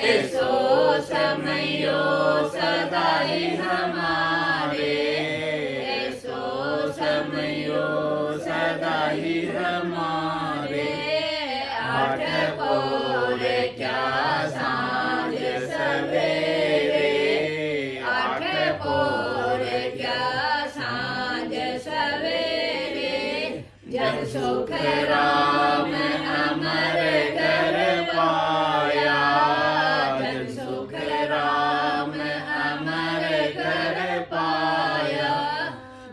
ऐसो समयो सदा ही हमारे, ऐसो समयो सदा ही हमारे। आठ पौर क्या सांझ सवेरे, आठ पौर क्या सांझ सवेरे। जब सुख राम अमर घर पाया, जब सुख राम अमर घर पाया।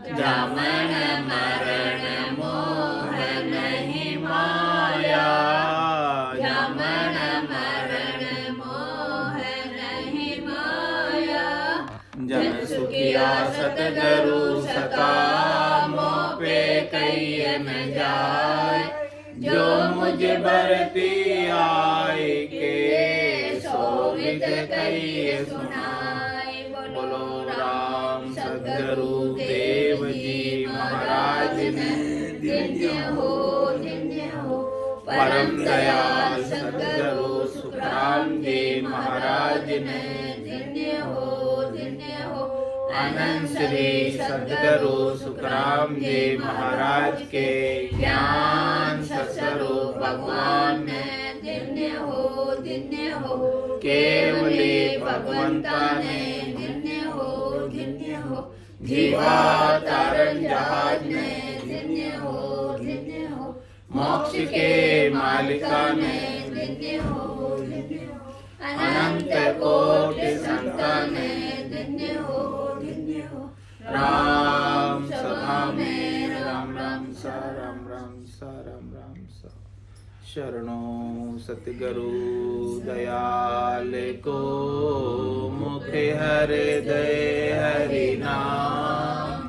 जामन मरण मोह नहीं माया, जामन मरण मोह नहीं माया। जन सुखिया सतगुरु सता, मोह पे कहिए न जाय। जो मुझ बरती आए के, सो विद कहिए सुनाय। बोलो राम सतगुरु देव जी महाराज ने, धन्य हो धन्य हो। परम दयाल सतगुरु सुखराम जी महाराज ने, धन्य हो धन्य हो। अनंत श्री सतगुरु सुखराम जी महाराज के ज्ञान सत्स्वरूप भगवान ने, धन्य हो धन्य हो। केवली भगवंता ने, धन्य हो धन्य हो। जीवा तारण जहाज ने, धन्य हो धन्य हो। मोक्ष के मालिका ने, धन्य हो धन्य हो। अनंत कोटि संतान ने, धन्य हो धन्य हो। राम सभा में राम राम सा, राम राम सा, राम राम सा। शरणों सतगुरु दयाल को, मुख हृदय हरि नाम।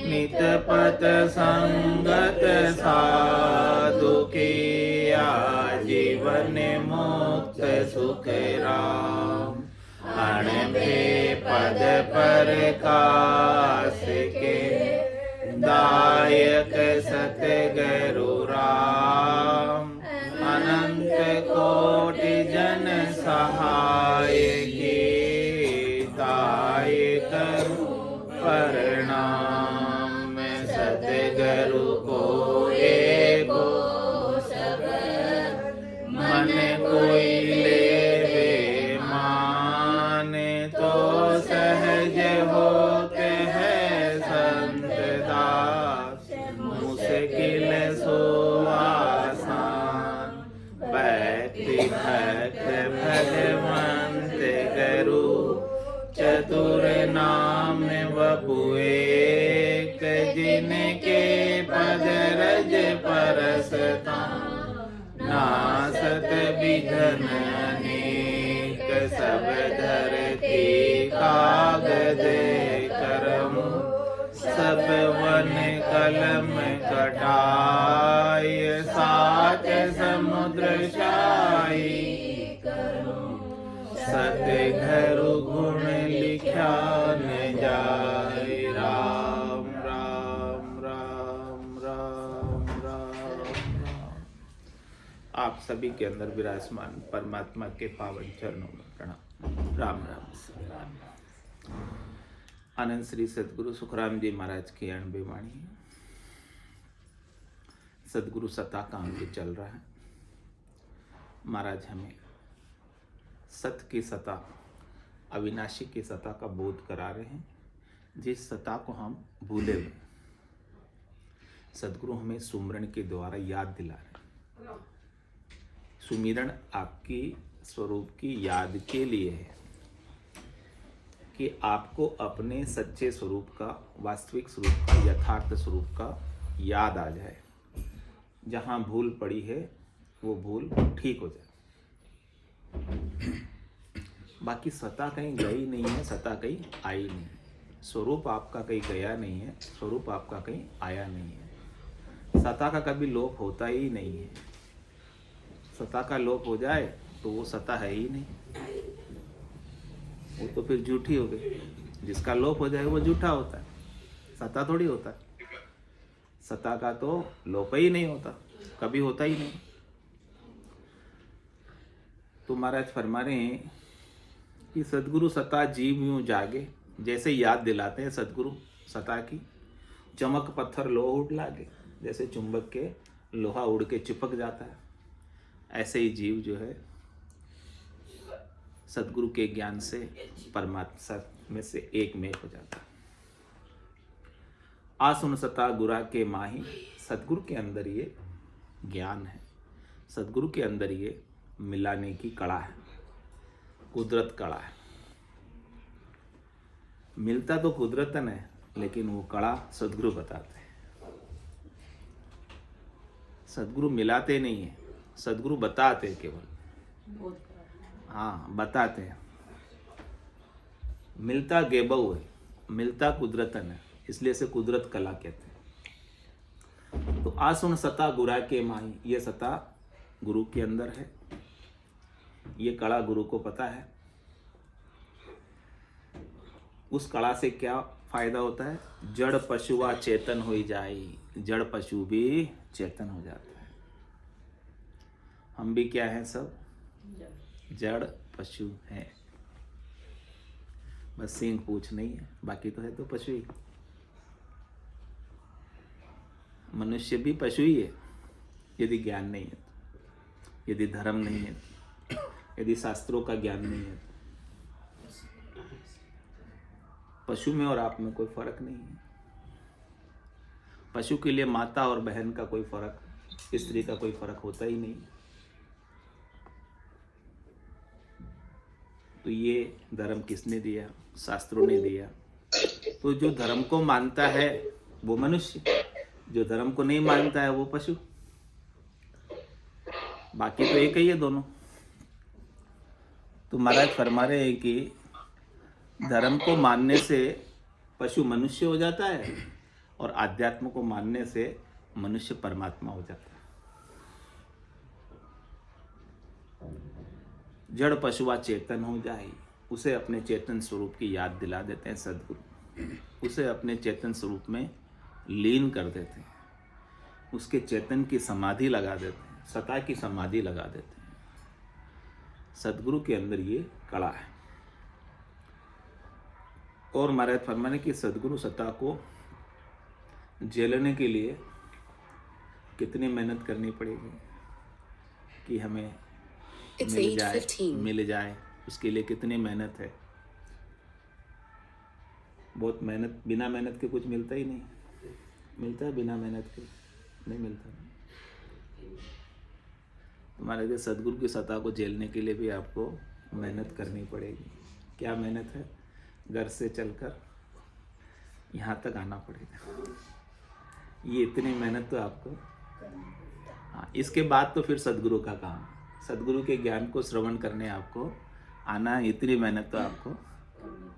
नित पत संगत साधु किया, जीवन मुक्त सुख राम। अणबे पद पर कास के, दायक सतगुरु राम। अनंत कोटि जन सहाय की, ताय करूं प्रणाम। सतगुरु को एको सब, मन कोई लेवे मान। तो सहज होते हैं संत दास, मुश्किल सो आसान। भक्ति भक्त भगवंत गुरु, चतुर नाम वपु एक। जिनके पद रज परसता, नासत विघ्न अनेक। सब धरती कागज करम, सब वन कलम कटाय। सात समुद्र शाही करूं, सतगुरु गुण लिखा न जाय। राम राम राम राम राम राम। आप सभी के अंदर विराजमान परमात्मा के पावन चरणों में प्रणाम। राम राम राम। आनंद श्री सदगुरु सुखराम जी महाराज की अणबे वाणी। सदगुरु सता काम भी चल रहा है। महाराज हमें सत्य की सता, अविनाशी की सता का बोध करा रहे हैं, जिस सता को हम भूले हुए। सदगुरु हमें सुमिरन के द्वारा याद दिला रहे हैं। सुमिरन आपकी स्वरूप की याद के लिए है, कि आपको अपने सच्चे स्वरूप का, वास्तविक स्वरूप का, यथार्थ स्वरूप का याद आ जाए। जहाँ भूल पड़ी है वो भूल ठीक हो जाए। बाकी सता कहीं गई नहीं है, सता कहीं आई नहीं है। स्वरूप आपका कहीं गया नहीं है, स्वरूप आपका कहीं आया नहीं है। सता का कभी लोप होता ही नहीं है। सता का लोप हो जाए तो वो सता है ही नहीं, वो तो फिर झूठी हो गई। जिसका लोप हो जाए वो झूठा होता है, सता थोड़ी होता है। सता का तो लोप ही नहीं होता, कभी होता ही नहीं। तो महाराज फरमा रहे हैं कि सद्गुरु सता जीव यूं जागे, जैसे याद दिलाते हैं सद्गुरु सता की, चमक पत्थर लोहा उड़ लागे, जैसे चुंबक के लोहा उड़ के चिपक जाता है, ऐसे ही जीव जो है सद्गुरु के ज्ञान से परमात्मा में से एक में हो जाता है। आसुन सता गुरा के माही, सद्गुरु के अंदर ये ज्ञान है, सद्गुरु के अंदर ये मिलाने की कला है, कुदरत कला है। मिलता तो कुदरतन है, लेकिन वो कला सद्गुरु बताते हैं। सद्गुरु मिलाते नहीं है, सद्गुरु बताते हैं केवल। हाँ, बताते हैं। मिलता गेबऊ है, मिलता कुदरतन है, इसलिए से कुदरत कला कहते हैं। तो आसुन सता गुरा के माही, ये सता गुरु के अंदर है, ये कला गुरु को पता है। उस कला से क्या फायदा होता है? जड़ पशुआ चेतन हो जाए, जड़ पशु भी चेतन हो जाता है। हम भी क्या हैं? सब जड़ पशु हैं, बस सींग पूछ नहीं है, बाकी तो है तो पशु ही। मनुष्य भी पशु ही है यदि ज्ञान नहीं है, यदि धर्म नहीं है, यदि शास्त्रों का ज्ञान नहीं है। पशु में और आप में कोई फर्क नहीं है। पशु के लिए माता और बहन का कोई फर्क, स्त्री का कोई फर्क होता ही नहीं। तो ये धर्म किसने दिया? शास्त्रों ने दिया। तो जो धर्म को मानता है वो मनुष्य, जो धर्म को नहीं मानता है वो पशु। बाकी तो एक ही है दोनों। तो महाराज फरमा रहे हैं कि धर्म को मानने से पशु मनुष्य हो जाता है और आध्यात्म को मानने से मनुष्य परमात्मा हो जाता है। जड़ पशुआ चेतन हो जाए, उसे अपने चेतन स्वरूप की याद दिला देते हैं सद्गुरु, उसे अपने चेतन स्वरूप में लीन कर देते हैं, उसके चेतन की समाधि लगा देते हैं, सता की समाधि लगा देते हैं। सद्गुरु के अंदर ये कला है। और महाराज फरमाने की सद्गुरु सत्ता को झेलने के लिए कितनी मेहनत करनी पड़ेगी कि हमें मिल जाए, उसके लिए कितनी मेहनत है। बहुत मेहनत, बिना मेहनत के कुछ मिलता ही नहीं। मिलता है बिना मेहनत के? नहीं मिलता। तुम्हारे लिए सद्गुरु की सत्ता को झेलने के लिए भी आपको मेहनत करनी पड़ेगी। क्या मेहनत है? घर से चलकर यहाँ तक आना पड़ेगा। ये इतनी मेहनत तो आपको, हाँ, इसके बाद तो फिर सद्गुरु का काम, सद्गुरु के ज्ञान को श्रवण करने आपको आना, इतनी मेहनत तो आपको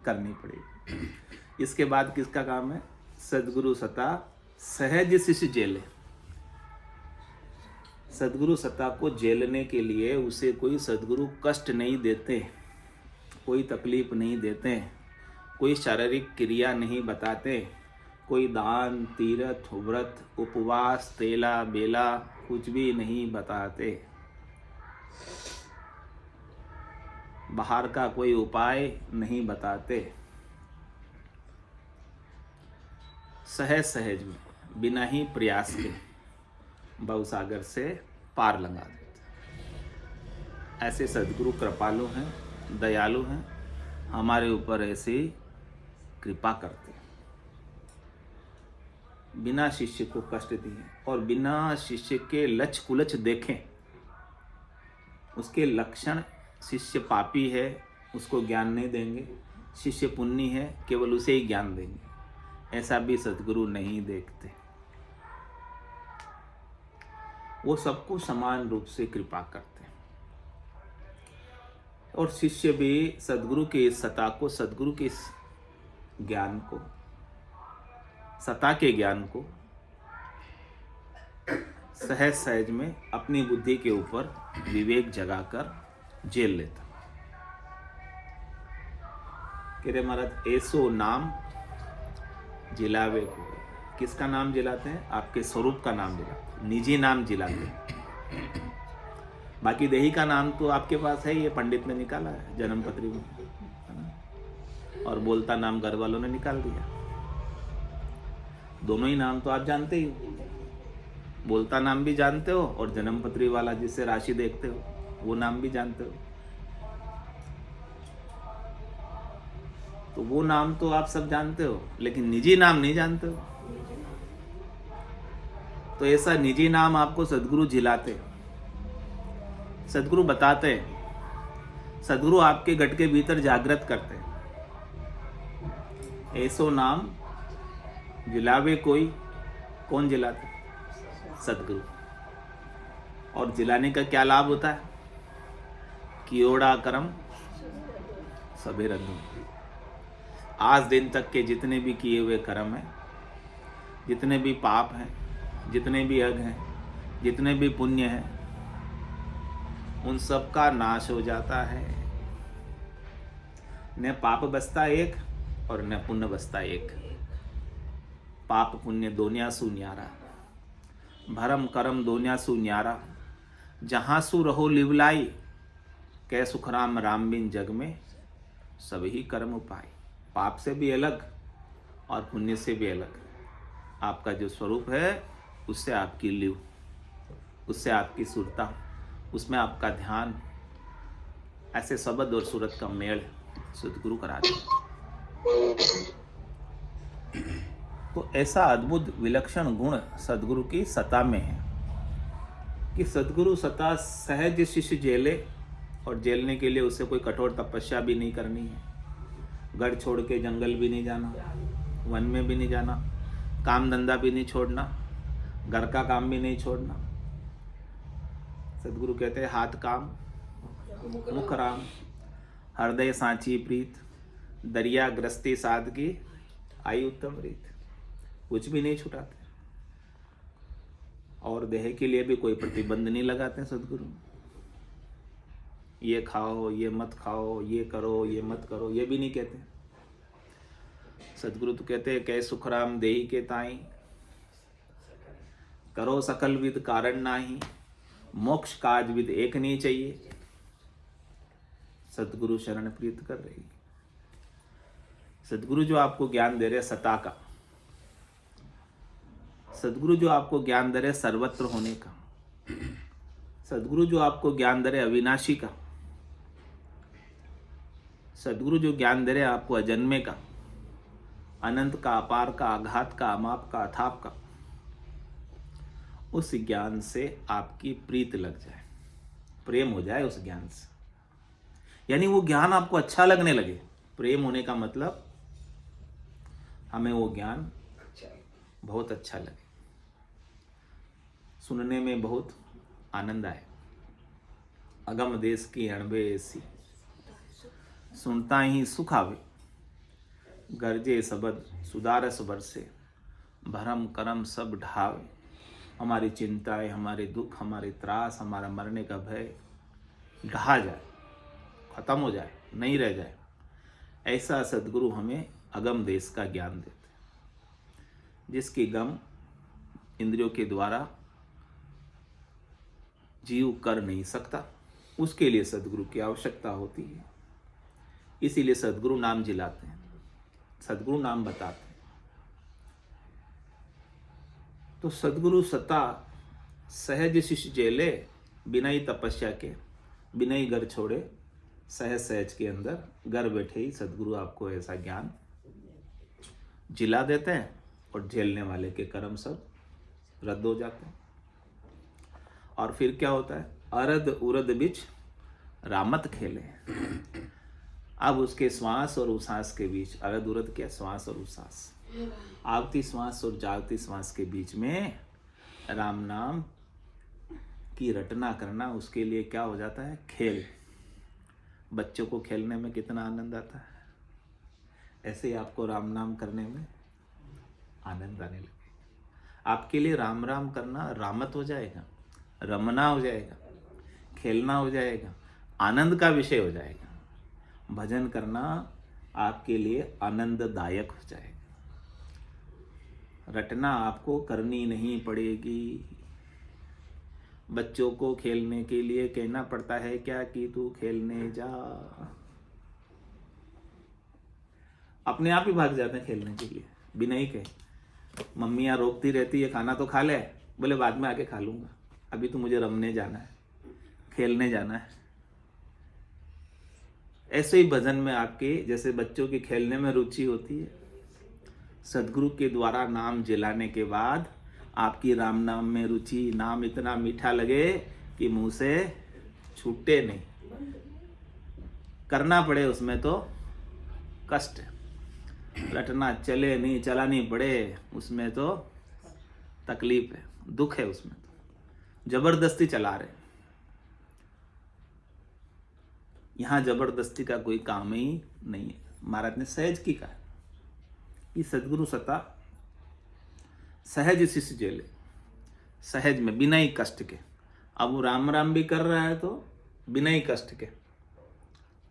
करनी पड़ेगी। इसके बाद किसका काम है? सद्गुरु सत्ता सहज शिष्य झेले। सद्गुरु सत्ता को झेलने के लिए उसे कोई सद्गुरु कष्ट नहीं देते, कोई तकलीफ नहीं देते, कोई शारीरिक क्रिया नहीं बताते, कोई दान तीर्थ व्रत उपवास तेला बेला कुछ भी नहीं बताते, बाहर का कोई उपाय नहीं बताते। सहज सहज में बिना ही प्रयास के भवसागर से पार लगा देते। ऐसे सद्गुरु कृपालु हैं, दयालु हैं, हमारे ऊपर ऐसी कृपा करते हैं, बिना शिष्य को कष्ट दिए और बिना शिष्य के लच कुलच देखें। उसके लक्षण, शिष्य पापी है उसको ज्ञान नहीं देंगे, शिष्य पुण्य है केवल उसे ही ज्ञान देंगे, ऐसा भी सद्गुरु नहीं देखते। वो सबको समान रूप से कृपा करते हैं। और शिष्य भी सद्गुरु के इस सत्ता को, सद्गुरु के इस ज्ञान को, सत्ता के ज्ञान को सहज सहज में अपनी बुद्धि के ऊपर विवेक जगाकर झेल लेता। कह रहे महाराज, ऐसो नाम जिलावे को। किसका नाम जिलाते हैं? आपके स्वरूप का नाम जिलाते हैं, निजी नाम जिलाते हैं। बाकी देही का नाम तो आपके पास है, ये पंडित ने निकाला है जन्म पत्री में। और बोलता नाम घर वालों ने निकाल दिया। दोनों ही नाम तो आप जानते ही हो, बोलता नाम भी जानते हो और जन्मपत्री वाला जिससे राशि देखते हो वो नाम भी जानते हो। तो वो नाम तो आप सब जानते हो, लेकिन निजी नाम नहीं जानते हो। तो ऐसा निजी नाम आपको सदगुरु झिलाते, सदगुरु बताते, सदगुरु आपके गट के भीतर जागृत करते। ऐसो नाम जिलावे कोई, कौन जिलाते? सदगुरु। और जिलाने का क्या लाभ होता है? कियोड़ा करम सबे रंगू। आज दिन तक के जितने भी किए हुए कर्म हैं, जितने भी पाप हैं, जितने भी अग हैं, जितने भी पुण्य हैं, उन सब का नाश हो जाता है। न पाप बचता एक और न पुण्य बचता एक। पाप पुण्य दोनिया सु न्यारा, भरम करम दोनिया सु न्यारा। जहाँ सु रहो लिवलाई, कै सुखराम राम बिन जग में सभी कर्म उपाय। पाप से भी अलग और पुण्य से भी अलग आपका जो स्वरूप है, उससे आपकी लिव, उससे आपकी सुरता, उसमें आपका ध्यान, ऐसे शब्द और सूरत का मेल सदगुरु कराते। तो ऐसा अद्भुत विलक्षण गुण सदगुरु की सत्ता में है कि सदगुरु सत्ता सहज शिष्य जेले, और जेलने के लिए उसे कोई कठोर तपस्या भी नहीं करनी है। घर छोड़ के जंगल भी नहीं जाना, वन में भी नहीं जाना, काम धंधा भी नहीं छोड़ना, घर का काम भी नहीं छोड़ना। सदगुरु कहते हैं हाथ काम मुख राम, हृदय सांची प्रीत, दरिया ग्रस्ती सादगी आई उत्तम रीत। कुछ भी नहीं छुटाते और देह के लिए भी कोई प्रतिबंध नहीं लगाते सदगुरु। ये खाओ, ये मत खाओ, ये करो, ये मत करो, ये भी नहीं कहते। सदगुरु तो कहते हैं कै सुखराम देही के ताई, करो सकल विद कारण नाही, मोक्ष काज विद एक नहीं चाहिए। सदगुरु शरण प्रीत कर रही। सदगुरु जो आपको ज्ञान दे रहे सता का, सदगुरु जो आपको ज्ञान दे रहे सर्वत्र होने का, सदगुरु जो आपको ज्ञान दे रहे अविनाशी का, सदगुरु जो ज्ञान दे रहे आपको अजन्मे का, अनंत का, अपार का, आघात का, अमाप का, अथाप का, उस ज्ञान से आपकी प्रीत लग जाए, प्रेम हो जाए उस ज्ञान से। यानी वो ज्ञान आपको अच्छा लगने लगे। प्रेम होने का मतलब हमें वो ज्ञान बहुत अच्छा लगे, सुनने में बहुत आनंद आए। अगम देश की अणबे ऐसी, सुनता ही सुख आवे, गरजे सबद सुदारस बरसे, भरम करम सब ढावे। हमारी चिंताएं, हमारे दुख, हमारे त्रास, हमारा मरने का भय ढहा जाए, खत्म हो जाए, नहीं रह जाए। ऐसा सदगुरु हमें अगम देश का ज्ञान देते, जिसकी गम इंद्रियों के द्वारा जीव कर नहीं सकता। उसके लिए सदगुरु की आवश्यकता होती है। इसीलिए सदगुरु नाम जिलाते हैं, सदगुरु नाम बताते हैं। तो सदगुरु सता सहज शिष्य जेले, बिना ही तपस्या के, बिना ही घर छोड़े, सहज सहज के अंदर घर बैठे ही सदगुरु आपको ऐसा ज्ञान जिला देते हैं और झेलने वाले के कर्म सब रद्द हो जाते हैं। और फिर क्या होता है? अरद उरद बिच रामत खेले। अब उसके श्वास और उश्वास के बीच, अरद उरद क्या? श्वास और उश्वास, आवती श्वास और जागती श्वास के बीच में राम नाम की रटना करना, उसके लिए क्या हो जाता है? खेल। बच्चों को खेलने में कितना आनंद आता है, ऐसे ही आपको राम नाम करने में आनंद आने लगे। आपके लिए राम राम करना रामत हो जाएगा, रमना हो जाएगा, खेलना हो जाएगा, आनंद का विषय हो जाएगा। भजन करना आपके लिए आनंददायक हो जाएगा। रटना आपको करनी नहीं पड़ेगी। बच्चों को खेलने के लिए कहना पड़ता है क्या कि तू खेलने जा। अपने आप ही भाग जाते हैं खेलने के लिए बिना ही कहे। मम्मियाँ रोकती रहती है, खाना तो खा ले, बोले बाद में आके खा लूँगा, अभी तो मुझे रमने जाना है, खेलने जाना है। ऐसे ही भजन में आपके जैसे बच्चों की खेलने में रुचि होती है, सदगुरु के द्वारा नाम जिलाने के बाद आपकी राम नाम में रुचि, नाम इतना मीठा लगे कि मुंह से छूटे नहीं, करना पड़े उसमें तो कष्ट, रटना चले नहीं चलानी पड़े उसमें तो तकलीफ है, दुख है, उसमें तो जबरदस्ती चला रहे। यहाँ जबरदस्ती का कोई काम ही नहीं है। महाराज ने सहज की कहा कि सदगुरु सता सहज शिष्य जेले, सहज में बिना ही कष्ट के। अब वो राम राम भी कर रहा है तो बिना ही कष्ट के,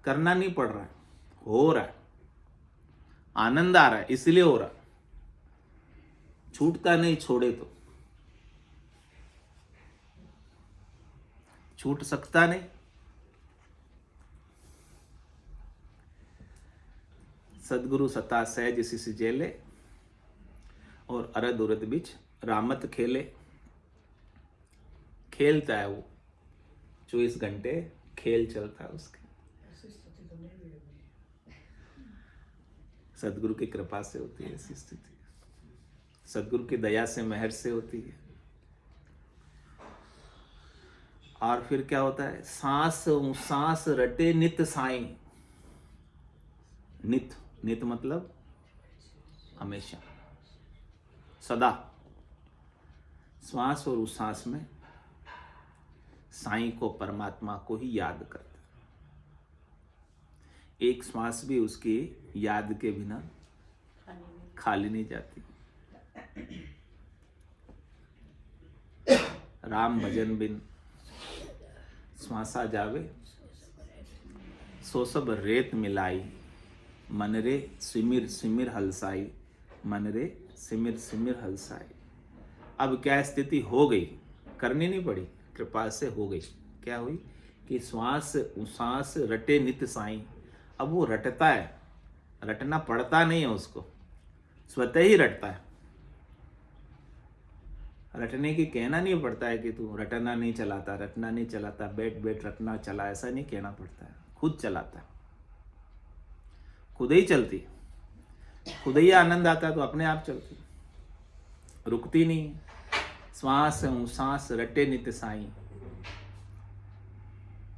करना नहीं पड़ रहा है, हो रहा है, आनंद आ रहा है इसलिए हो रहा, छूटता नहीं, छोड़े तो छूट सकता नहीं। सदगुरु सता सहज शिष्य जेले और अरद उरद बिच रामत खेले। खेलता है वो, 24 घंटे खेल चलता है उसके। सदगुरु की कृपा से होती है ऐसी स्थिति, सदगुरु की दया से, मेहर से होती है। और फिर क्या होता है, सांस सांस रटे नित साई। नित, नित मतलब हमेशा, सदा। श्वास और उस सांस में साईं को, परमात्मा को ही याद करता। एक श्वास भी उसकी याद के बिना खाली नहीं जाती। राम भजन बिन श्वासा जावे, सो सब रेत मिलाई। मन रे सिमिर सिमिर हलसाई, मन रे सिमिर सिमिर हलसाई। अब क्या स्थिति हो गई, करनी नहीं पड़ी, कृपा से हो गई। क्या हुई कि श्वास सांस रटे नित साईं। अब वो रटता है, रटना पड़ता नहीं है उसको, स्वतः ही रटता है। रटने की कहना नहीं पड़ता है कि तू रटना नहीं चलाता, रटना नहीं चलाता, बैठ बैठ रटना चला, ऐसा नहीं कहना पड़ता है। खुद चलाता है, खुद ही चलती, खुद ही आनंद आता तो अपने आप चलती, रुकती नहीं। श्वास सांस रटे नित साईं,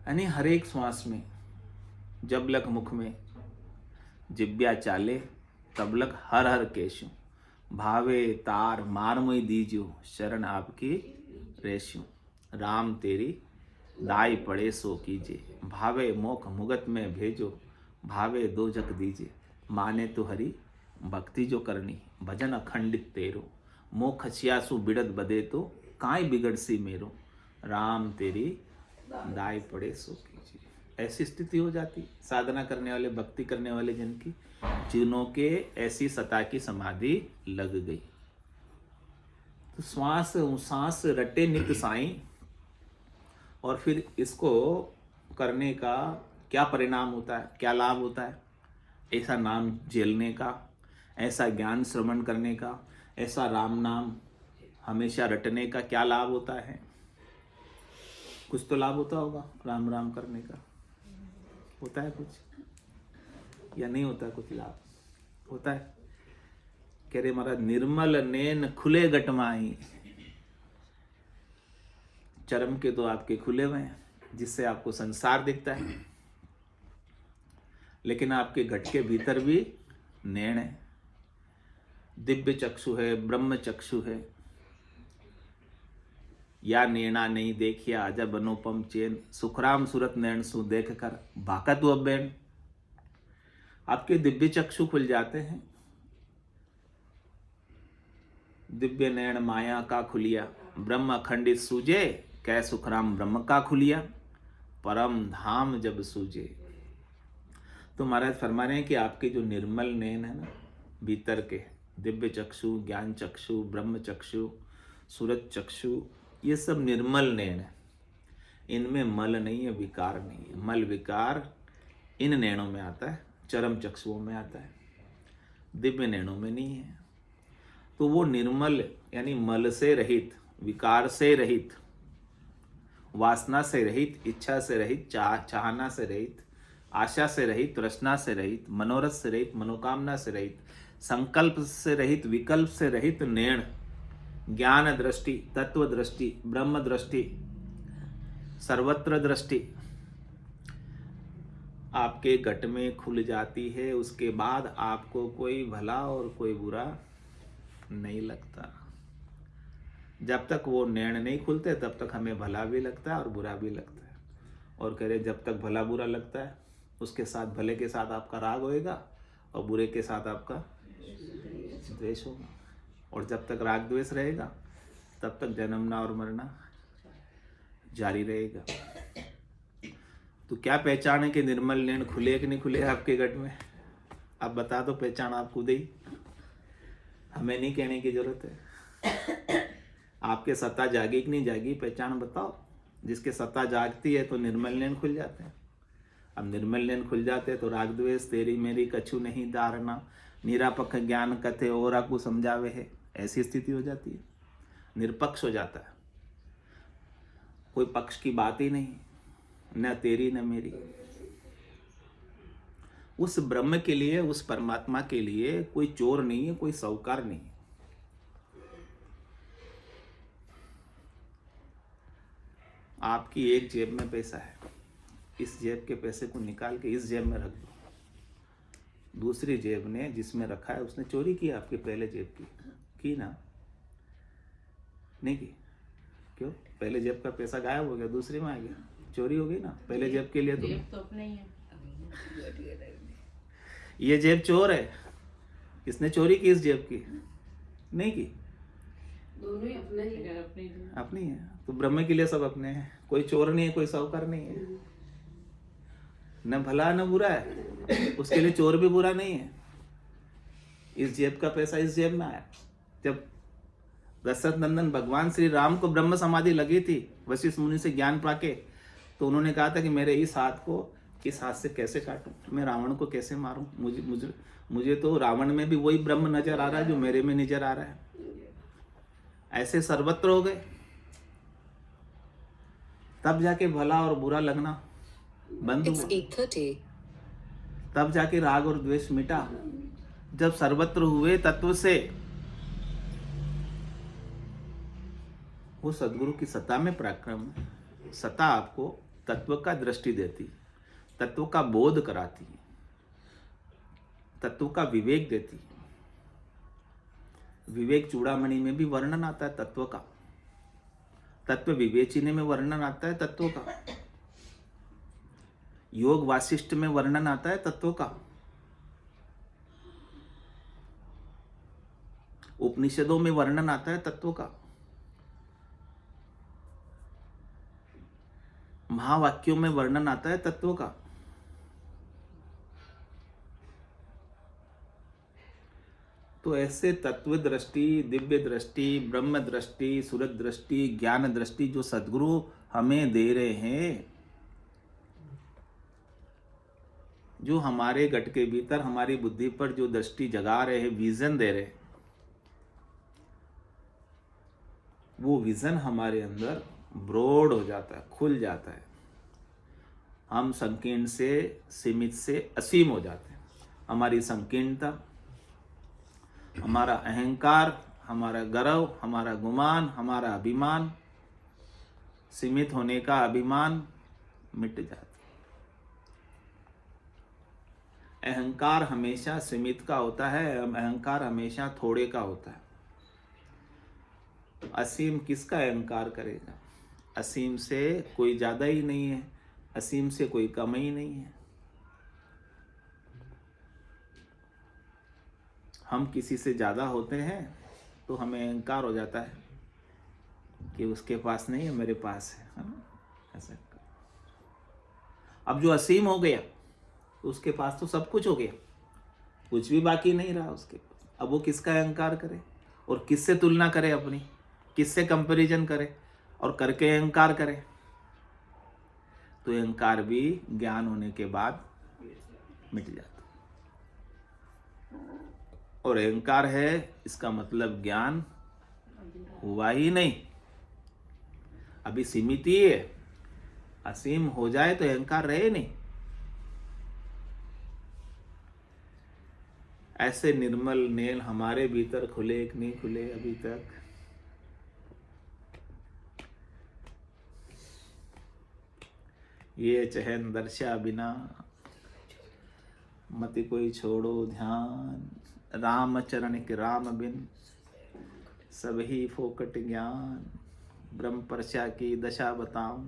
यानी हर एक श्वास में जब लग मुख में जिब्या चाले, तब लग हर हर केशु। भावे तार मारमय दीजो, शरण आपकी रेशु। राम तेरी दाई पड़े सो कीजे, भावे मोख मुगत में भेजो। भावे दो जग दीजे, माने तो हरि भक्ति जो करनी। भजन अखंडित तेरो, मोख छियासु बिड़द बदे तो। काई बिगड़ सी मेरो, राम तेरी दाई पड़े सो कीजिए। ऐसी स्थिति हो जाती साधना करने वाले, भक्ति करने वाले जन की, जिनों के ऐसी सता की समाधि लग गई। तो श्वास सांस रटे नित साईं। और फिर इसको करने का क्या परिणाम होता है, क्या लाभ होता है, ऐसा नाम झेलने का, ऐसा ज्ञान श्रवण करने का, ऐसा राम नाम हमेशा रटने का क्या लाभ होता है। कुछ तो लाभ होता होगा राम राम करने का, होता है कुछ या नहीं होता, कुछ लाभ होता है। कह रहे महाराज, निर्मल नैन खुले गटमाई। चरम के तो आपके खुले हुए हैं, जिससे आपको संसार दिखता है, लेकिन आपके घट के भीतर भी नैन है, दिव्य चक्षु है, ब्रह्म चक्षु है। या नैना नहीं देखिया अजब अनुपम चैन, सुखराम सूरत नैन सु देख कर भाकत व बैन। आपके दिव्य चक्षु खुल जाते हैं, दिव्य नैन माया का खुलिया। ब्रह्म अखंडित सूझे, कै सुखराम ब्रह्म का खुलिया। परम धाम जब सूझे। तो महाराज फरमा रहे हैं कि आपके जो निर्मल नैन है ना, भीतर के दिव्य चक्षु, ज्ञान चक्षु, ब्रह्म चक्षु, सूरत चक्षु, ये सब निर्मल नैन है। इनमें मल नहीं है, विकार नहीं है। मल विकार इन नैनों में आता है, चरम चक्षुओं में आता है। दिव्य नैनों में नहीं है। तो वो निर्मल यानी मल से रहित, विकार से रहित, वासना से रहित, इच्छा से रहित, चाहना से रहित, आशा से रहित, तृष्णा से रहित, मनोरथ से रहित, मनोकामना से रहित, संकल्प से रहित, विकल्प से रहित नैण, ज्ञान दृष्टि, तत्व दृष्टि, ब्रह्म दृष्टि, सर्वत्र दृष्टि आपके घट में खुल जाती है। उसके बाद आपको कोई भला और कोई बुरा नहीं लगता। जब तक वो नैण नहीं खुलते तब तक हमें भला भी लगता है और बुरा भी लगता है। और कह रहे जब तक भला बुरा लगता है उसके साथ, भले के साथ आपका राग होएगा और बुरे के साथ आपका द्वेष होगा। और जब तक राग द्वेष रहेगा तब तक जन्मना और मरना जारी रहेगा। तो क्या पहचान है कि निर्मल नैण खुले कि नहीं खुले आपके घट में? आप बता दो पहचान आप खुद ही, हमें नहीं कहने की जरूरत है। आपके सत्ता जागी कि नहीं जागी पहचान बताओ। जिसके सत्ता जागती है तो निर्मल नैण खुल जाते हैं। अब निर्मल नैण खुल जाते हैं तो राग द्वेष तेरी मेरी कछु नहीं धारणा, निरापक ज्ञान कथे और को समझावे है, ऐसी स्थिति हो जाती है। निरपक्ष हो जाता है, कोई पक्ष की बात ही नहीं, न तेरी न मेरी। उस ब्रह्म के लिए, उस परमात्मा के लिए कोई चोर नहीं है, कोई साहूकार नहीं है। आपकी एक जेब में पैसा है, इस जेब के पैसे को निकाल के इस जेब में रख दो। दूसरी जेब ने जिसमें रखा है उसने चोरी की आपके पहले जेब की ना? नहीं की। क्यों? पहले जेब का पैसा गायब हो गया, दूसरी में आ गया, चोरी हो गई ना। पहले जेब के लिए तो अपने ही है। ये जेब चोर है, इसने चोरी की इस जेब की, नहीं की, दोनों ही अपने ही है, अपनी है। तो ब्रह्म के लिए सब अपने हैं, कोई चोर नहीं है, कोई साहूकार नहीं है, न भला न बुरा है, उसके लिए चोर भी बुरा नहीं है। इस जेब का पैसा इस जेब में आया। जब दशरथ नंदन भगवान श्री राम को ब्रह्म समाधि लगी थी वशिष्ठ मुनि से ज्ञान पाके, तो उन्होंने कहा था कि मेरे इस हाथ को इस हाथ से कैसे काटूं, मैं रावण को कैसे मारूं, मुझे तो रावण में भी वही ब्रह्म नजर आ रहा है जो मेरे में नजर आ रहा है। ऐसे सर्वत्र हो गए, तब जाके भला और बुरा लगना बंद हुआ, तब जाके राग और द्वेष मिटा। जब सर्वत्र हुए तत्व से, वो सद्गुरु की सत्ता में पराक्रम, सत्ता आपको तत्व का दृष्टि देती, तत्व का बोध कराती, तत्व का विवेक देती। विवेक चूड़ामणि में भी वर्णन आता है तत्व का, तत्व विवेचनी में वर्णन आता है तत्व का, योग वासिष्ठ में वर्णन आता है तत्व का, उपनिषदों में वर्णन आता है तत्व का, महावाक्यों में वर्णन आता है तत्व का। तो ऐसे तत्व दृष्टि, दिव्य दृष्टि, ब्रह्म दृष्टि, सूरत दृष्टि, ज्ञान दृष्टि जो सद्गुरु हमें दे रहे हैं, जो हमारे घट के भीतर हमारी बुद्धि पर जो दृष्टि जगा रहे हैं, विजन दे रहे हैं, वो विजन हमारे अंदर ब्रॉड हो जाता है, खुल जाता है। हम संकीर्ण से, सीमित से असीम हो जाते हैं। हमारी संकीर्णता, हमारा अहंकार, हमारा गर्व, हमारा गुमान, हमारा अभिमान, सीमित होने का अभिमान मिट जाता है। अहंकार हमेशा सीमित का होता है, अहंकार हमेशा थोड़े का होता है। असीम किसका अहंकार करेगा? असीम से कोई ज्यादा ही नहीं है, असीम से कोई कम ही नहीं है। हम किसी से ज्यादा होते हैं तो हमें अहंकार हो जाता है कि उसके पास नहीं है, मेरे पास है ना? ऐसा। अब जो असीम हो गया तो उसके पास तो सब कुछ हो गया, कुछ भी बाकी नहीं रहा उसके पास। अब वो किसका अहंकार करे और किससे तुलना करे अपनी, किससे कंपैरिजन करे और करके अहंकार करे? तो अहंकार भी ज्ञान होने के बाद मिट जाता। और अहंकार है, इसका मतलब ज्ञान हुआ ही नहीं, अभी सीमित ही है। असीम हो जाए तो अहंकार रहे नहीं। ऐसे निर्मल नैन हमारे भीतर खुले कि नहीं खुले अभी तक? ये चहन दर्शा बिना मति कोई छोड़ो ध्यान, राम चरण के राम बिन सब ही फोकट ज्ञान। ब्रह्म परशा की दशा बताऊं,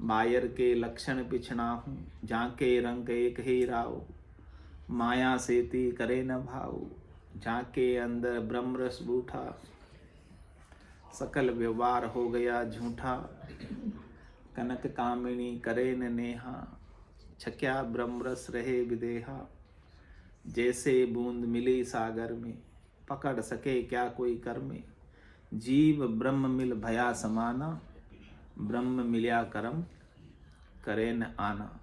मायर के लक्षण पिछड़ा हूँ, झांके रंग एक ही राव, माया सेती करे न भाव, झांके अंदर ब्रह्म रस बूठा, सकल व्यवहार हो गया झूठा, कनक कामिनी करे न नेहा, छक्या ब्रह्म रस रहे विदेहा, जैसे बूंद मिली सागर में, पकड़ सके क्या कोई कर में, जीव ब्रह्म मिल भया समाना, ब्रह्म मिल्या करम करे न आना,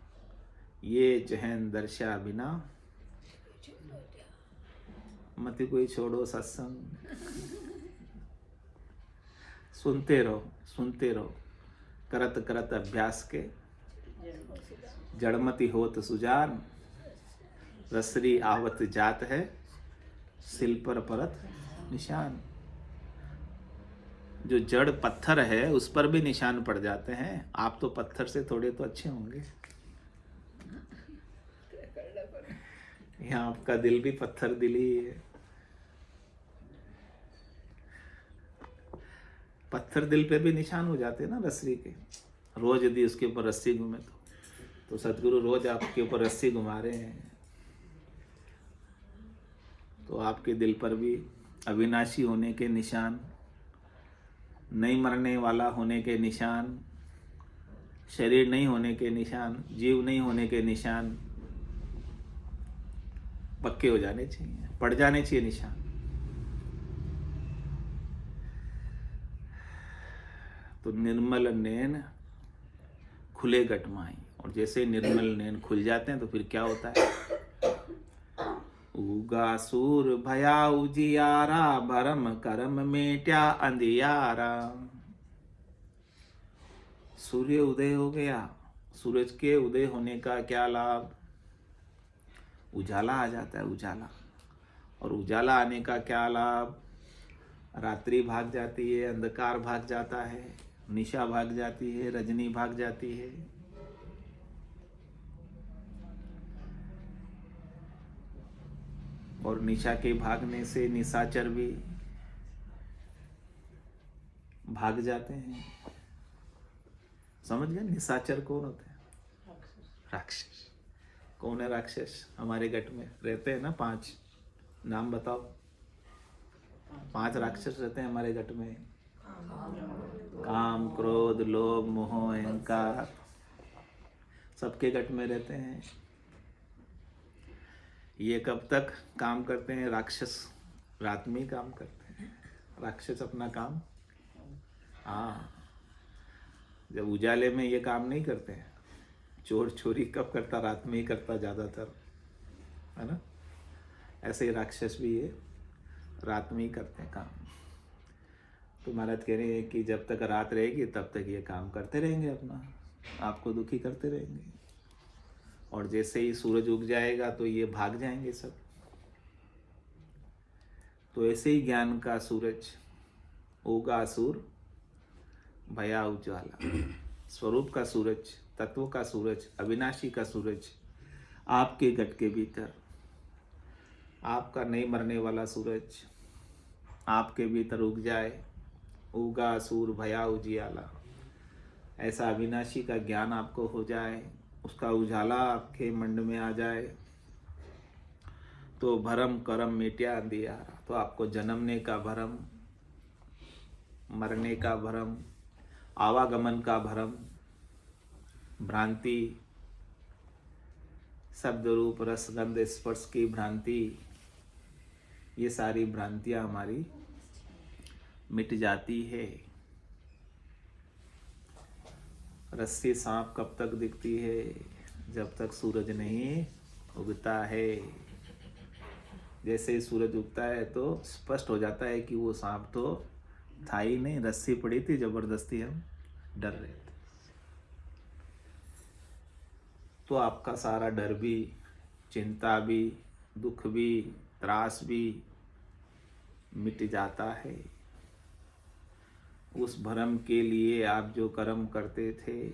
ये चहन दर्शा बिना मत कोई छोड़ो सत्संग। सुनते रहो करत करत अभ्यास के, जड़मति होत सुजान, रसरी आवत जात है, सिल पर परत निशान। जो जड़ पत्थर है उस पर भी निशान पड़ जाते हैं, आप तो पत्थर से थोड़े तो अच्छे होंगे। यहाँ आपका दिल भी पत्थर दिल ही है। पत्थर दिल पे भी निशान हो जाते हैं ना रस्सी के। रोज यदि उसके ऊपर रस्सी घूमे तो सदगुरु रोज आपके ऊपर रस्सी घुमा रहे हैं, तो आपके दिल पर भी अविनाशी होने के निशान, नहीं मरने वाला होने के निशान, शरीर नहीं होने के निशान, जीव नहीं होने के निशान पक्के हो जाने चाहिए, पड़ जाने चाहिए निशान। तो निर्मल नैन खुले गटमाई, और जैसे निर्मल नैन खुल जाते हैं तो फिर क्या होता है? उगा सूर भया उजियारा, भरम करम मेट्या अंधियारा। सूर्य उदय हो गया, सूरज के उदय होने का क्या लाभ? उजाला आ जाता है, उजाला। और उजाला आने का क्या लाभ? रात्रि भाग जाती है, अंधकार भाग जाता है, निशा भाग जाती है, रजनी भाग जाती है। और निशा के भागने से निशाचर भी भाग जाते हैं। समझ गए? निशाचर कौन होते हैं? राक्षस। कौन है राक्षस? हमारे गट में रहते हैं ना 5, नाम बताओ। 5 राक्षस रहते हैं हमारे गट में। काम, क्रोध, लोभ, मोह, अहंकार, सबके गट में रहते हैं। ये कब तक काम करते हैं? राक्षस रात में ही काम करते हैं। राक्षस अपना काम, हाँ, जब उजाले में ये काम नहीं करते हैं। चोर चोरी कब करता? रात में ही करता ज़्यादातर, है ना? ऐसे ही राक्षस भी ये रात में ही करते हैं काम। तो महाराज कह रहे हैं कि जब तक रात रहेगी तब तक ये काम करते रहेंगे, अपना आपको दुखी करते रहेंगे। और जैसे ही सूरज उग जाएगा तो ये भाग जाएंगे सब। तो ऐसे ही ज्ञान का सूरज उगा सूर भया उजाला, स्वरूप का सूरज, तत्व का सूरज, अविनाशी का सूरज आपके गट के भीतर, आपका नहीं मरने वाला सूरज आपके भीतर उग जाए। उगा सूर भया उजियाला, ऐसा अविनाशी का ज्ञान आपको हो जाए, उसका उजाला आपके मंड में आ जाए, तो भरम करम मिट्या अंधियारा। तो आपको जन्मने का भरम, मरने का भरम, आवागमन का भरम, भ्रांति, शब्द रूप रस गंध स्पर्श की भ्रांति, ये सारी भ्रांतियां हमारी मिट जाती है। रस्सी सांप कब तक दिखती है? जब तक सूरज नहीं उगता है। जैसे ही सूरज उगता है तो स्पष्ट हो जाता है कि वो सांप तो था ही नहीं, रस्सी पड़ी थी, जबरदस्ती हम डर रहे थे। तो आपका सारा डर भी, चिंता भी, दुख भी, त्रास भी मिट जाता है। उस भरम के लिए आप जो कर्म करते थे,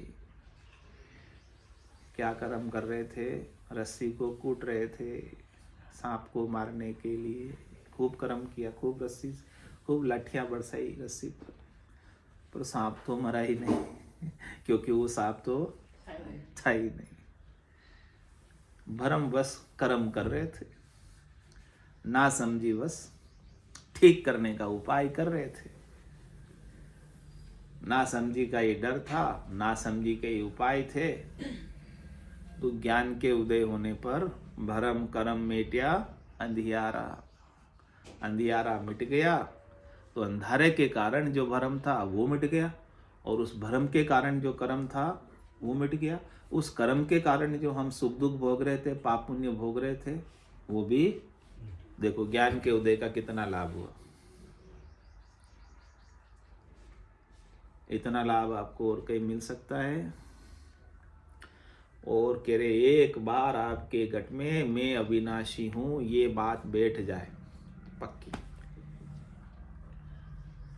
क्या कर्म कर रहे थे? रस्सी को कूट रहे थे सांप को मारने के लिए। खूब कर्म किया, खूब रस्सी, खूब लाठियां बरसाई रस्सी पर सांप तो मरा ही नहीं क्योंकि वो सांप तो था ही नहीं। भरम बस कर्म कर रहे थे, ना समझी बस ठीक करने का उपाय कर रहे थे। ना समझी का ये डर था, ना समझी के ये उपाय थे। तो ज्ञान के उदय होने पर भरम कर्म मिट्या अंधियारा, अंधियारा मिट गया। तो अंधारे के कारण जो भरम था वो मिट गया, और उस भरम के कारण जो कर्म था वो मिट गया। उस कर्म के कारण जो हम सुख दुख भोग रहे थे, पाप पुण्य भोग रहे थे, वो भी देखो ज्ञान के उदय का कितना लाभ हुआ। इतना लाभ आपको और कहीं मिल सकता है? और कह रहे एक बार आपके घट में मैं अविनाशी हूं, ये बात बैठ जाए पक्की,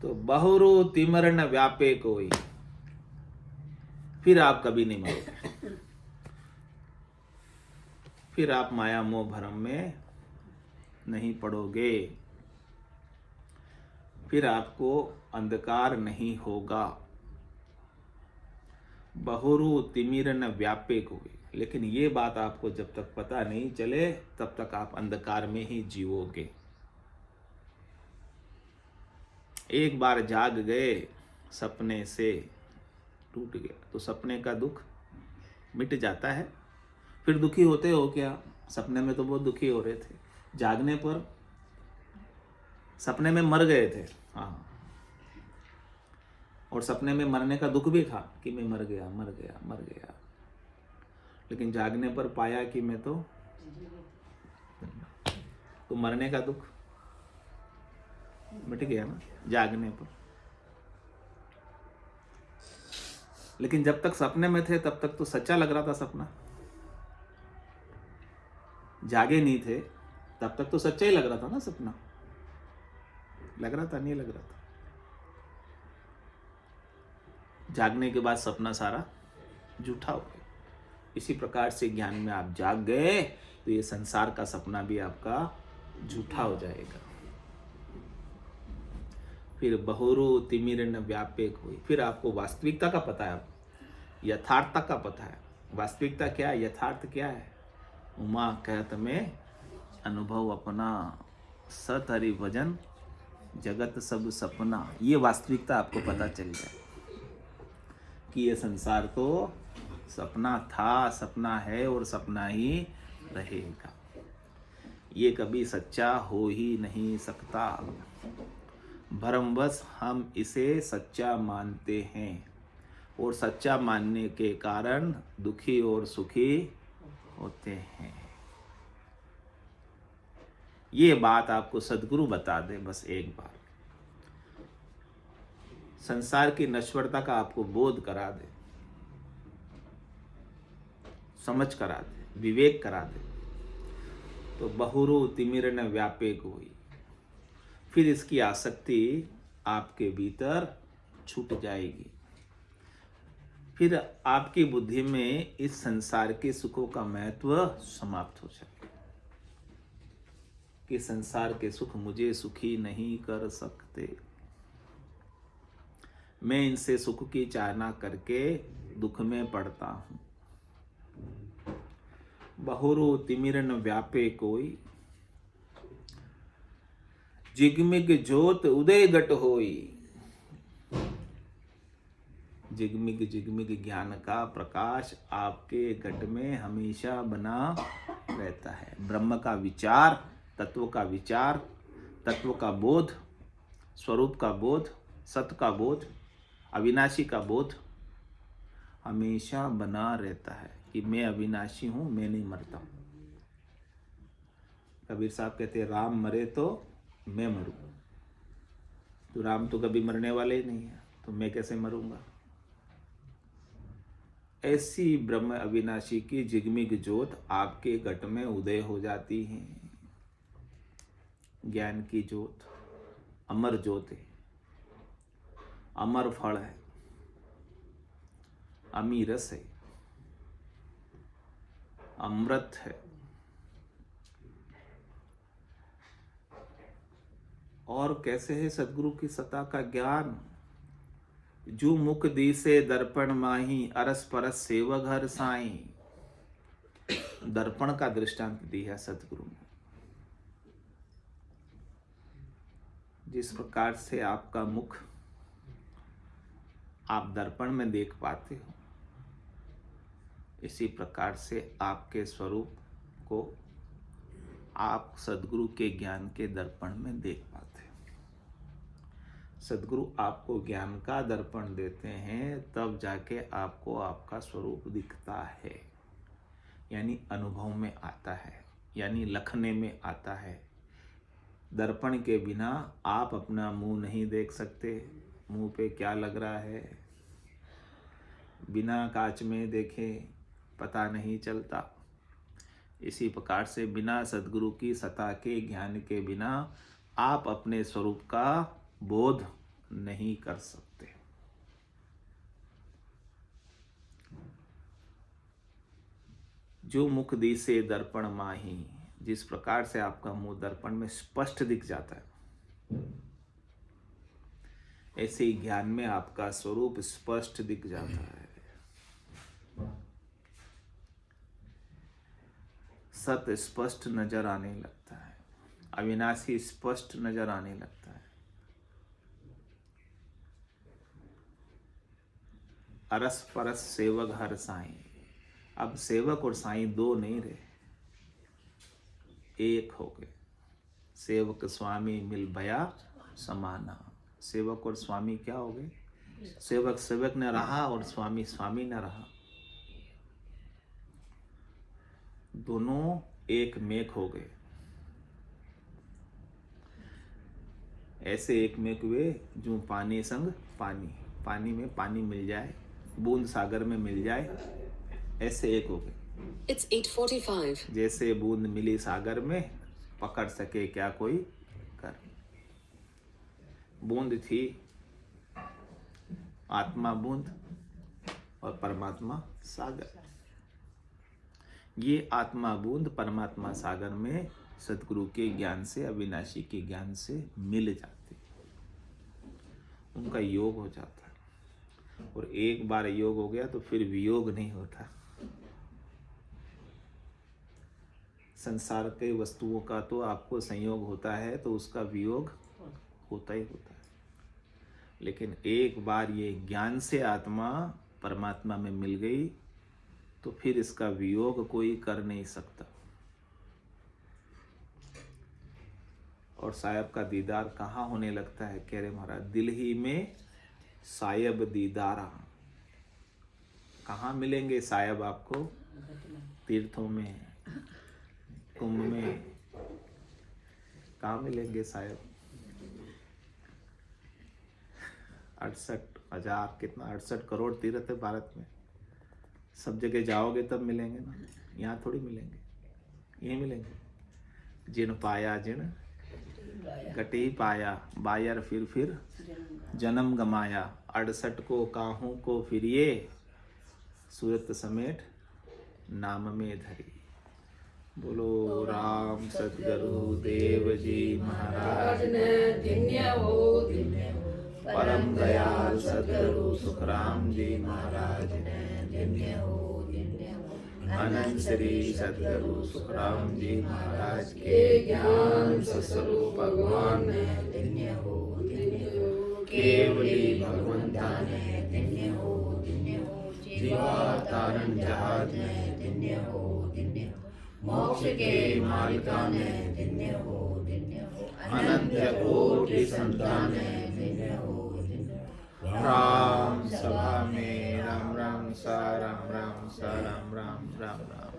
तो बहुरु तिमर न व्यापे कोई, फिर आप कभी नहीं मरोगे। फिर आप माया मोह भरम में नहीं पड़ोगे, फिर आपको अंधकार नहीं होगा। बहुरु तिमिर न व्यापे कोई, लेकिन ये बात आपको जब तक पता नहीं चले तब तक आप अंधकार में ही जीवोगे। एक बार जाग गए, सपने से टूट गया, तो सपने का दुख मिट जाता है। फिर दुखी होते हो क्या? सपने में तो बहुत दुखी हो रहे थे, जागने पर सपने में मर गए थे, हाँ, और सपने में मरने का दुख भी था कि मैं मर गया मर गया मर गया, लेकिन जागने पर पाया कि मैं तो मरने का दुख मिट गया ना जागने पर। लेकिन जब तक सपने में थे तब तक तो सच्चा लग रहा था सपना, जागे नहीं थे तब तक तो सच्चा ही लग रहा था ना सपना। लग रहा था? नहीं लग रहा था। जागने के बाद सपना सारा झूठा हो गया। इसी प्रकार से ज्ञान में आप जाग गए तो ये संसार का सपना भी आपका झूठा हो जाएगा। फिर बहुरु तिमिर न व्यापेक हुई, फिर आपको वास्तविकता का पता है, यथार्थता का पता है। वास्तविकता क्या है, यथार्थ क्या है? उमा कहत में अनुभव अपना, सत हरि भजन जगत सब सपना। ये वास्तविकता आपको पता चल जाए कि ये संसार तो सपना था, सपना है और सपना ही रहेगा। ये कभी सच्चा हो ही नहीं सकता। भ्रमवश हम इसे सच्चा मानते हैं, और सच्चा मानने के कारण दुखी और सुखी होते हैं। ये बात आपको सद्गुरु बता दे बस एक बार, संसार की नश्वरता का आपको बोध करा दे, समझ करा दे, विवेक करा दे, तो बहुरु तिमिर न व्यापे कोई, फिर इसकी आसक्ति आपके भीतर छूट जाएगी। फिर आपकी बुद्धि में इस संसार के सुखों का महत्व समाप्त हो जाएगा कि संसार के सुख मुझे सुखी नहीं कर सकते, मैं इनसे सुख की चाहना करके दुख में पड़ता हूं। बहुरु तिमिर न व्यापे कोई, जिगमिग ज्योत उदय घट होई। जिगमिग जिगमिग ज्ञान का प्रकाश आपके घट में हमेशा बना रहता है। ब्रह्म का विचार, तत्व का विचार, तत्व का बोध, स्वरूप का बोध, सत्य का बोध, अविनाशी का बोध हमेशा बना रहता है कि मैं अविनाशी हूं, मैं नहीं मरता हूं। कबीर साहब कहते हैं राम मरे तो मैं मरूं, तो राम तो कभी मरने वाले ही नहीं है, तो मैं कैसे मरूंगा। ऐसी ब्रह्म अविनाशी की जिगमिग ज्योत आपके घट में उदय हो जाती है। ज्ञान की ज्योत अमर ज्योत है, अमर फल है, अमी रस है, अमृत है। और कैसे है सदगुरु की सत्ता का ज्ञान। जो मुख दी से दर्पण माही, अरस परस सेवक हर साई। दर्पण का दृष्टांत दिया सदगुरु ने। जिस प्रकार से आपका मुख आप दर्पण में देख पाते हो, इसी प्रकार से आपके स्वरूप को आप सदगुरु के ज्ञान के दर्पण में देख पाते हो। सदगुरु आपको ज्ञान का दर्पण देते हैं, तब जाके आपको आपका स्वरूप दिखता है, यानी अनुभव में आता है, यानी लखने में आता है। दर्पण के बिना आप अपना मुंह नहीं देख सकते, मुंह पे क्या लग रहा है, बिना कांच में देखे पता नहीं चलता। इसी प्रकार से बिना सद्गुरु की सत्ता के ज्ञान के बिना आप अपने स्वरूप का बोध नहीं कर सकते। जो मुख दी से दर्पण माही, जिस प्रकार से आपका मुंह दर्पण में स्पष्ट दिख जाता है, ऐसे ही ज्ञान में आपका स्वरूप स्पष्ट दिख जाता है। सत्य स्पष्ट नजर आने लगता है, अविनाशी स्पष्ट नजर आने लगता है। अरस परस सेवक हर साईं। अब सेवक और साईं दो नहीं रहे, एक हो गए। सेवक स्वामी मिल भया समाना। सेवक और स्वामी क्या हो गए? सेवक सेवक न रहा और स्वामी स्वामी न रहा, दोनों एक मेक हो गए। ऐसे एक मेक हुए जो पानी संग पानी, पानी में पानी मिल जाए, बूंद सागर में मिल जाए, ऐसे एक हो गए। It's 8:45. जैसे बूंद मिली सागर में, पकड़ सके क्या कोई कर। बूंद थी आत्मा बूंद और परमात्मा सागर। ये आत्मा बूंद परमात्मा सागर में सतगुरु के ज्ञान से, अविनाशी के ज्ञान से मिल जाते, उनका योग हो जाता है। और एक बार योग हो गया तो फिर वियोग नहीं होता। संसार के वस्तुओं का तो आपको संयोग होता है तो उसका वियोग होता ही होता है, लेकिन एक बार ये ज्ञान से आत्मा परमात्मा में मिल गई तो फिर इसका वियोग कोई कर नहीं सकता। और सायब का दीदार कहाँ होने लगता है? कह रहे महाराज, दिल ही में सायब दीदारा। कहाँ मिलेंगे सायब आपको? तीर्थों में, कुंभ में। कहाँ मिलेंगे सायब? 68,000 कितना 68 करोड़ तीर्थ है भारत में। सब जगह जाओगे तब मिलेंगे ना, यहाँ थोड़ी मिलेंगे। यही मिलेंगे। जिन पाया जिन गटी पाया, बायर फिर जन्म गमाया। 68 को काहू को फिरिए, सूरत समेट नाम में धरी। बोलो राम सतगुरु देव जी महाराज ने धन्य हो, परम दयाल सतगुरु सुखराम जी महाराज ने धन्य हो। अनंत श्री सतगुरु सुखराम जी महाराज के ज्ञान स्वरूप भगवान ने धन्य हो। केवली भगवंता ने धन्य हो। जीवा तारण जहाज ने धन्य हो। मोक्ष के मालिका ने धन्य हो। अनंत कोटि संतान ने धन्य हो। राम सभा में राम राम सा राम राम सा राम राम राम राम।